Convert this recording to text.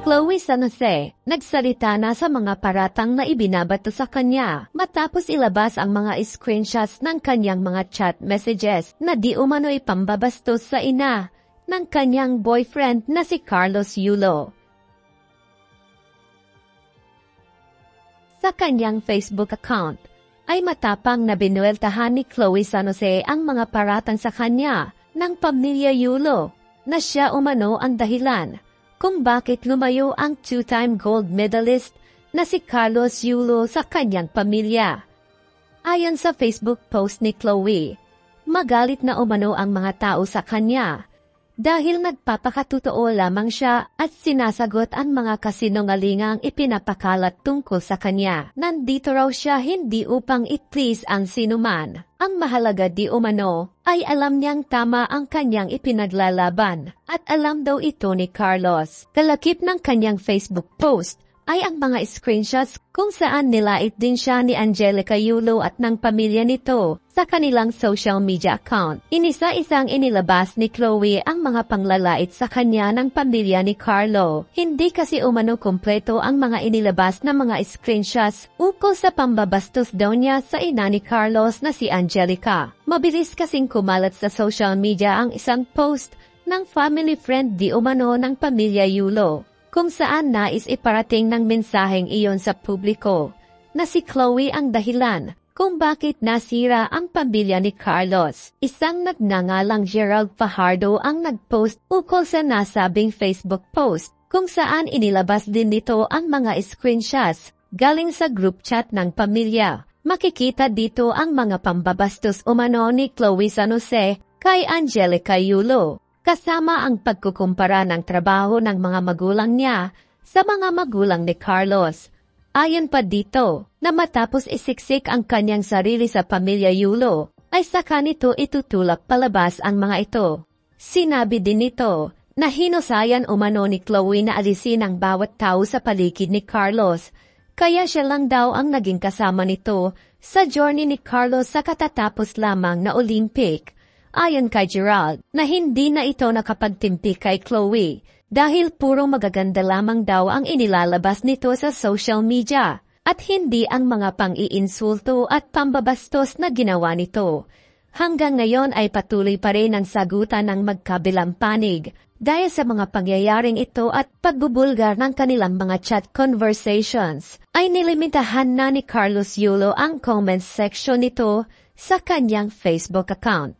Chloe San Jose, nagsalita na sa mga paratang na ibinabato sa kanya matapos ilabas ang mga screenshots ng kanyang mga chat messages na di umano'y pambabastos sa ina ng kanyang boyfriend na si Carlos Yulo. Sa kanyang Facebook account, ay matapang na binueltahan ni Chloe San Jose ang mga paratang sa kanya ng pamilya Yulo na siya umano ang dahilan kung bakit lumayo ang two-time gold medalist na si Carlos Yulo sa kanyang pamilya. Ayon sa Facebook post ni Chloe, magalit na umano ang mga tao sa kanya dahil nagpapakatotoo lamang siya at sinasagot ang mga kasinungalingang ipinapakalat tungkol sa kanya. Nandito raw siya hindi upang i-please ang sinuman. Ang mahalaga di umano ay alam niyang tama ang kanyang ipinaglalaban at alam daw ito ni Carlos. Kalakip ng kanyang Facebook post ay ang mga screenshots kung saan nilait din siya ni Angelica Yulo at ng pamilya nito sa kanilang social media account. Inisa-isang inilabas ni Chloe ang mga panglalait sa kanya ng pamilya ni Carlo. Hindi kasi umano kompleto ang mga inilabas na mga screenshots ukol sa pambabastos daw niya sa ina ni Carlos na si Angelica. Mabilis kasing kumalat sa social media ang isang post ng family friend di umano ng pamilya Yulo, kung saan nais iparating ng mensaheng iyon sa publiko na si Chloe ang dahilan kung bakit nasira ang pamilya ni Carlos. Isang nagngangalang Gerald Fajardo ang nagpost ukol sa nasabing Facebook post kung saan inilabas din nito ang mga screenshots galing sa group chat ng pamilya. Makikita dito ang mga pambabastos umano ni Chloe San Jose kay Angelica Yulo, kasama ang pagkukumpara ng trabaho ng mga magulang niya sa mga magulang ni Carlos. Ayon pa dito, na matapos isiksik ang kanyang sarili sa pamilya Yulo, ay saka nito itutulak palabas ang mga ito. Sinabi din nito na hinusayan umano ni Chloe na alisin ang bawat tao sa paligid ni Carlos, kaya siya lang daw ang naging kasama nito sa journey ni Carlos sa katatapos lamang na Olympic. Ayon kay Gerald, na hindi na ito nakapagtimpi kay Chloe dahil puro magaganda lamang daw ang inilalabas nito sa social media at hindi ang mga pang-iinsulto at pambabastos na ginawa nito. Hanggang ngayon ay patuloy pa rin ang sagutan ng magkabilang panig dahil sa mga pangyayaring ito at pagbubulgar ng kanilang mga chat conversations. Ay nilimitahan na ni Carlos Yulo ang comments section nito sa kanyang Facebook account.